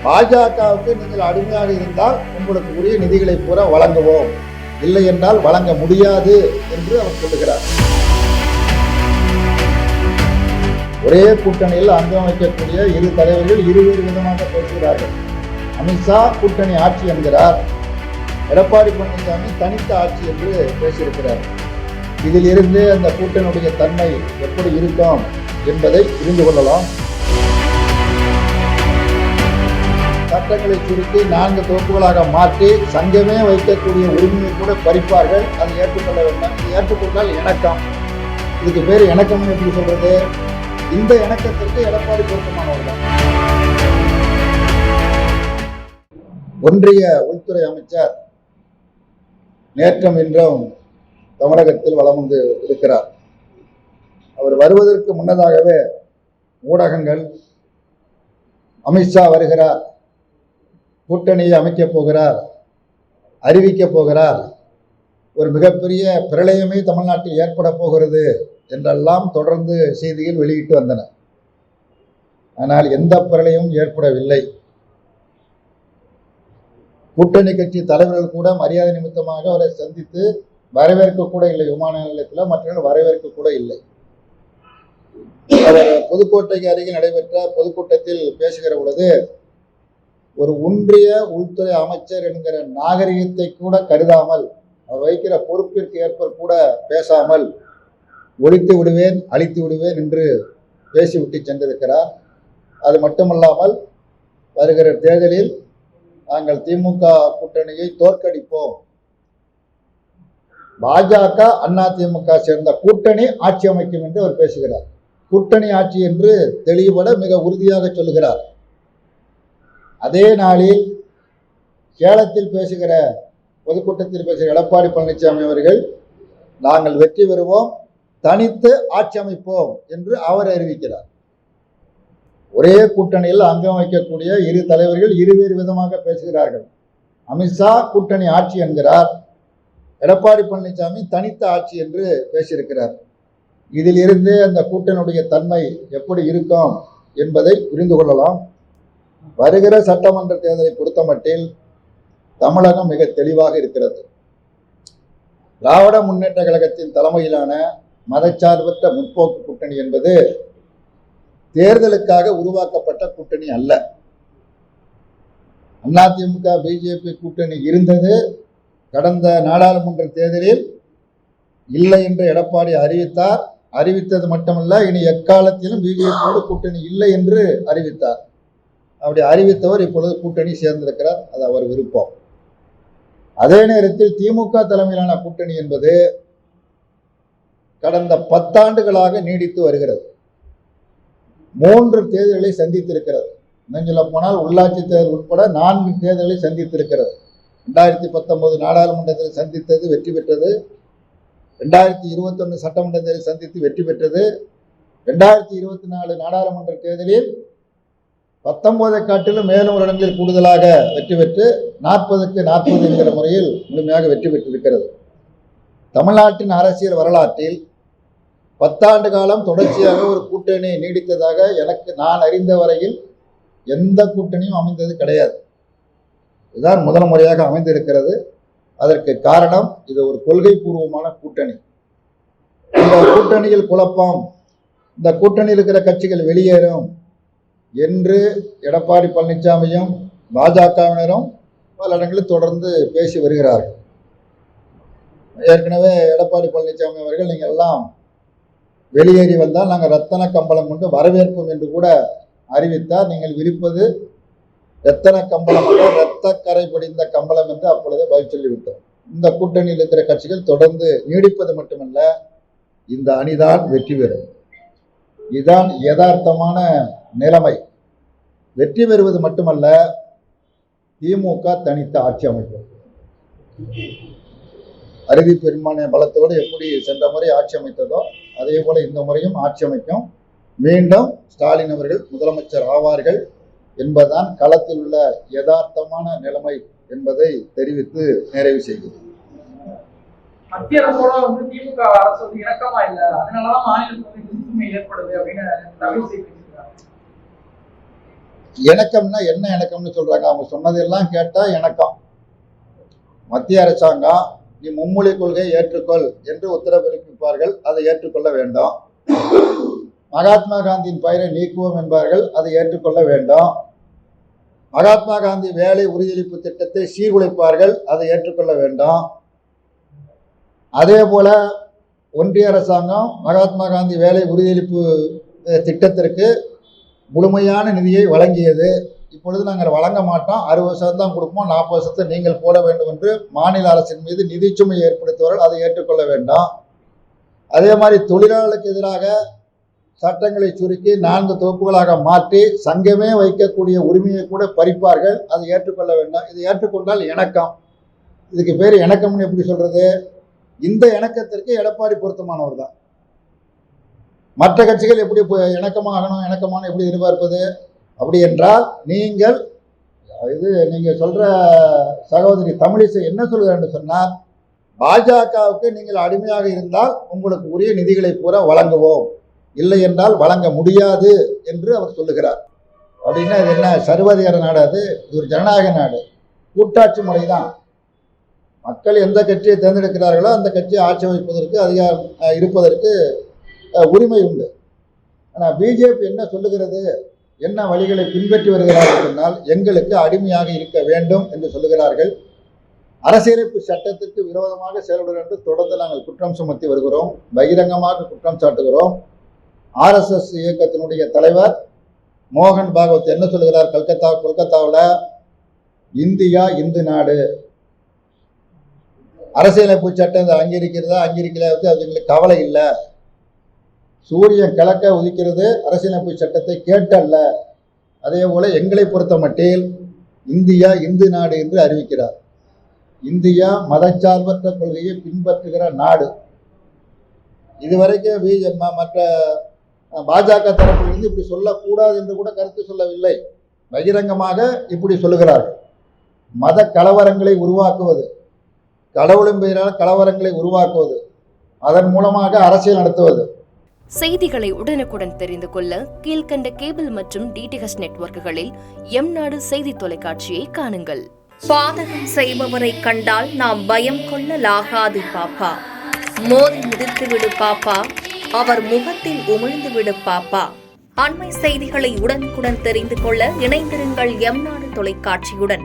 பாஜகவுக்கு நீங்கள் அடிமையாக இருந்தால் உங்களுக்கு உரிய நிதிகளை பூரா வழங்குவோம், இல்லை என்றால் வழங்க முடியாது என்று அவர் சொல்லுகிறார். ஒரே கூட்டணியில் அங்கம் வைக்கக்கூடிய இரு தலைவர்கள் இருவேறு விதமாக பேசுகிறார்கள். அமித்ஷா கூட்டணி ஆட்சி என்கிறார், எடப்பாடி பழனிசாமி தனித்த ஆட்சி என்று பேசியிருக்கிறார். இதில் இருந்து அந்த கூட்டணியுடைய தன்மை எப்படி இருக்கும் என்பதை புரிந்து கொள்ளலாம். சட்டங்களை சுருக்கி 4 தொகுப்புகளாக மாற்றி சங்கமே வைக்கக்கூடிய உரிமையை கூட பறிப்பார்கள். அதை ஏற்றுக்கொள்ள வேண்டாம். இது ஏற்றுக்கொண்டால் இணக்கம். இதுக்கு பேர் இணக்கம்னு எப்படி சொல்றது? இந்த இணக்கத்திற்கு எடப்பாடி பொருத்தமானவர் தான். ஒன்றிய உள்துறை அமைச்சர் நேற்றும் இன்றும் தமிழகத்தில் வலம் வந்து இருக்கிறார். அவர் வருவதற்கு முன்னதாகவே ஊடகங்கள் அமித்ஷா வருகிறார், கூட்டணியை அமைக்கப் போகிறார், அறிவிக்கப் போகிறார், ஒரு மிகப்பெரிய பிரளயமே தமிழ்நாட்டில் ஏற்பட போகிறது என்றெல்லாம் தொடர்ந்து செய்திகள் வெளியிட்டு வந்தன. ஆனால் எந்த பிரளயமும் ஏற்படவில்லை. கூட்டணி கட்சி தலைவர்கள் கூட மரியாதை நிமித்தமாக அவரை சந்தித்து வரவேற்க கூட இல்லை. விமான நிலையத்தில் மற்றவர்கள் வரவேற்க கூட இல்லை. அவர் புதுக்கோட்டைக்கு அருகில் நடைபெற்ற பொதுக்கூட்டத்தில் பேசுகிற பொழுது ஒரு ஒன்றிய உள்துறை அமைச்சர் என்கிற நாகரிகத்தை கூட கருதாமல், அவர் வைக்கிற பொறுப்பிற்கு ஏற்ப கூட பேசாமல் ஒழித்து விடுவேன், அழித்து விடுவேன் என்று பேசிவிட்டு சென்றிருக்கிறார். அது மட்டுமல்லாமல் வருகிற தேர்தலில் நாங்கள் திமுக கூட்டணியை தோற்கடிப்போம், பாஜக அதிமுக சேர்ந்த கூட்டணி ஆட்சி அமைக்கும் என்று அவர் பேசுகிறார். கூட்டணி ஆட்சி என்று தெளிவுபட மிக உறுதியாக சொல்லுகிறார். அதே நாளில் சேலத்தில் பேசுகிற பொதுக்கூட்டத்தில் பேசுகிற எடப்பாடி பழனிசாமி அவர்கள் நாங்கள் வெற்றி பெறுவோம், தனித்து ஆட்சி அமைப்போம் என்று அவர் அறிவிக்கிறார். ஒரே கூட்டணியில் அங்கம் வைக்கக்கூடிய இரு தலைவர்கள் இருவேறு விதமாக பேசுகிறார்கள். அமித்ஷா கூட்டணி ஆட்சி என்கிறார், எடப்பாடி பழனிசாமி தனித்த ஆட்சி என்று பேசியிருக்கிறார். இதில் இருந்து அந்த கூட்டணியுடைய தன்மை எப்படி இருக்கும் என்பதை புரிந்து கொள்ளலாம். வருகிற சட்டமன்ற தேர்தலை பொறுத்தமட்டில் தமிழகம் மிக தெளிவாக இருக்கிறது. திராவிட முன்னேற்ற கழகத்தின் தலைமையிலான மதச்சார்பற்ற முற்போக்கு கூட்டணி என்பது தேர்தலுக்காக உருவாக்கப்பட்ட கூட்டணி அல்ல. அதிமுக பிஜேபி கூட்டணி இருந்தது. கடந்த நாடாளுமன்ற தேர்தலில் இல்லை என்று எடப்பாடி அறிவித்தார். அறிவித்தது மட்டுமல்ல, இனி எக்காலத்திலும் பிஜேபியோடு கூட்டணி இல்லை என்று அறிவித்தார். அப்படி அறிவித்தவர் இப்பொழுது கூட்டணி சேர்ந்திருக்கிறார். அது அவர் விருப்பம். அதே நேரத்தில் திமுக தலைமையிலான கூட்டணி என்பது கடந்த 10 ஆண்டுகளாக நீடித்து வருகிறது. 3 தேர்தல்களை சந்தித்திருக்கிறது. சொல்ல போனால் உள்ளாட்சி தேர்தல் உட்பட 4 தேர்தல்களை சந்தித்திருக்கிறது. 2019 நாடாளுமன்றத்தில் சந்தித்தது, வெற்றி பெற்றது. 2021 சட்டமன்ற தேர்தலில் சந்தித்து வெற்றி பெற்றது. 2024 நாடாளுமன்ற தேர்தலில் 19 காட்டிலும் மேலும் ஒரு இடங்களில் கூடுதலாக வெற்றி பெற்று 40க்கு 40 என்கிற முறையில் முழுமையாக வெற்றி பெற்றிருக்கிறது. தமிழ்நாட்டின் அரசியல் வரலாற்றில் 10 ஆண்டு காலம் தொடர்ச்சியாக ஒரு கூட்டணி நீடித்ததாக நான் அறிந்த வரையில் எந்த கூட்டணியும் அமைந்தது கிடையாது. இதுதான் முதல் முறையாக அமைந்திருக்கிறது. அதற்கு காரணம், இது ஒரு கொள்கை பூர்வமான கூட்டணி. இந்த கூட்டணியில் குழப்பம், இந்த கூட்டணியில் இருக்கிற கட்சிகள் வெளியேறும் என்று எடப்பாடி பழனிசாமியும் பாஜகவினரும் பல இடங்களில் தொடர்ந்து பேசி வருகிறார்கள். ஏற்கனவே எடப்பாடி பழனிசாமி அவர்கள் நீங்கள் எல்லாம் வெளியேறி வந்தால் நாங்கள் ரத்தன கம்பளம் கொண்டு வரவேற்போம் என்று கூட அறிவித்தார். நீங்கள் விரிப்பது ரத்தன கம்பளம் அல்ல, இரத்த கரை படிந்த கம்பளம் என்று அப்பொழுதே பதில் சொல்லிவிட்டோம். இந்த கூட்டணியில் இருக்கிற கட்சிகள் தொடர்ந்து நீடிப்பது மட்டுமல்ல, இந்த அணிதான் வெற்றி பெறும். இதுதான் யதார்த்தமான நிலைமை. வெற்றி பெறுவது மட்டுமல்ல, திமுக தனித்த ஆட்சி அமைக்கும். அறுதி பெரும்பான்மை பலத்தோடு எப்படி சென்ற முறை ஆட்சி அமைத்ததோ அதே போல இந்த முறையும் ஆட்சி அமைக்கும். மீண்டும் ஸ்டாலின் அவர்கள் முதலமைச்சர் ஆவார்கள் என்பதுதான் களத்தில் உள்ள யதார்த்தமான நிலைமை என்பதை தெரிவித்து நிறைவு செய்கிறது. மத்திய அரசோட திமுக அரசு இணக்கமா இல்லை, அதனாலதான் மாநிலத்தில் ஏற்படுது அப்படின்னு இணக்கம்னா என்ன இணக்கம்னு சொல்றாங்க? அவங்க சொன்னதெல்லாம் கேட்டா இணக்கம். மத்திய அரசாங்கம் நீ மும்மொழி கொள்கையை ஏற்றுக்கொள் என்று உத்தரவு பிறப்பிப்பார்கள், அதை ஏற்றுக்கொள்ள வேண்டும். மகாத்மா காந்தியின் பெயரை நீக்குவோம் என்பார்கள், அதை ஏற்றுக்கொள்ள வேண்டும். மகாத்மா காந்தி வேலை உறுதியளிப்பு திட்டத்தை சீர்குலைப்பார்கள், அதை ஏற்றுக்கொள்ள வேண்டும். அதே போல ஒன்றிய அரசாங்கம் மகாத்மா காந்தி வேலை உறுதியளிப்பு திட்டத்திற்கு முழுமையான நிதியை வழங்கியது. இப்பொழுது நாங்கள் வழங்க மாட்டோம், 60% தான் கொடுப்போம், 40% நீங்கள் போட வேண்டும் என்று மாநில அரசின் மீது நிதிச்சுமை ஏற்படுத்துவார்கள், அதை ஏற்றுக்கொள்ள வேண்டும். அதே மாதிரி தொழிலாளர்களுக்கு எதிராக சட்டங்களை சுருக்கி 4 தொகுப்புகளாக மாற்றி சங்கமே வைக்கக்கூடிய உரிமையை கூட பறிப்பார்கள், அதை ஏற்றுக்கொள்ள வேண்டும். இதை ஏற்றுக்கொண்டால் இணக்கம். இதுக்கு பேர் இணக்கம்னு எப்படி சொல்றது? இந்த இணக்கத்திற்கு எடப்பாடி பொருத்தமானவர் தான். மற்ற கட்சிகள் எப்படி இணக்கமாகணும், இணக்கமான எப்படி எதிர்பார்ப்பது? அப்படி என்றால் நீங்கள் சொல்ற சகோதரி தமிழிசை என்ன சொல்கிறார் என்று சொன்னால், பாஜகவுக்கு நீங்கள் அடிமையாக இருந்தால் உங்களுக்கு உரிய நிதிகளை பூரா வழங்குவோம், இல்லை என்றால் வழங்க முடியாது என்று அவர் சொல்லுகிறார். அப்படின்னா இது என்ன சர்வாதிகார நாடு? அது ஒரு ஜனநாயக நாடு, கூட்டாட்சி முறை தான். மக்கள் எந்த கட்சியை தேர்ந்தெடுக்கிறார்களோ அந்த கட்சியை ஆட்சி வைப்பதற்கு அதிகாரம் இருப்பதற்கு உரிமை உண்டு. ஆனால் பிஜேபி என்ன சொல்லுகிறது, என்ன வழிகளை பின்பற்றி வருகிறார்கள் சொன்னால், எங்களுக்கு அடிமையாக இருக்க வேண்டும் என்று சொல்லுகிறார்கள். அரசியலமைப்பு சட்டத்திற்கு விரோதமாக செயல்படுகிறது என்று தொடர்ந்து நாங்கள் குற்றம் சுமத்தி வருகிறோம், பகிரங்கமாக குற்றம் சாட்டுகிறோம். RSS இயக்கத்தினுடைய தலைவர் மோகன் பாகவத் என்ன சொல்லுகிறார்? கொல்கத்தாவில் இந்தியா இந்து நாடு, அரசியலமைப்பு சட்டம் அங்கீகரிக்கிறதா அங்கீகரிக்கல அது எங்களுக்கு கவலை இல்லை. சூரியன் கிழக்க உதிக்கிறது அரசியலமைப்பு சட்டத்தை கேட்டல்ல. அதே போல எங்களை பொறுத்த மட்டில் இந்தியா இந்து நாடு என்று அறிவிக்கிறார். இந்தியா மதச்சார்பற்ற கொள்கையை பின்பற்றுகிற நாடு. இதுவரைக்கும் மற்ற பாஜக தரப்பிலிருந்து இப்படி சொல்லக்கூடாது என்று கூட கருத்து சொல்லவில்லை, பகிரங்கமாக இப்படி சொல்லுகிறார்கள். மத கலவரங்களை உருவாக்குவது, கடவுளின் பெயரால் கலவரங்களை உருவாக்குவது, அதன் மூலமாக அரசியல் நடத்துவது. செய்திகளை உடனுக்குடன் தெரிந்து கொள்ள கீழ்கண்ட கேபிள் மற்றும் DTH நெட்வொர்க்குகளில் எம்நாடு செய்தி தொலைக்காட்சியை காணுங்கள். பாதகம் செய்பவரை கண்டால் நாம் பயம் கொள்ளலாகாது பாப்பா. மோதி மிதித்து விடு பாப்பா, அவர் முகத்தில் உமிழ்ந்து விடு பாப்பா. அண்மை செய்திகளை உடனுக்குடன் தெரிந்து கொள்ள இணைந்திருங்கள் எம்நாடு தொலைக்காட்சியுடன்.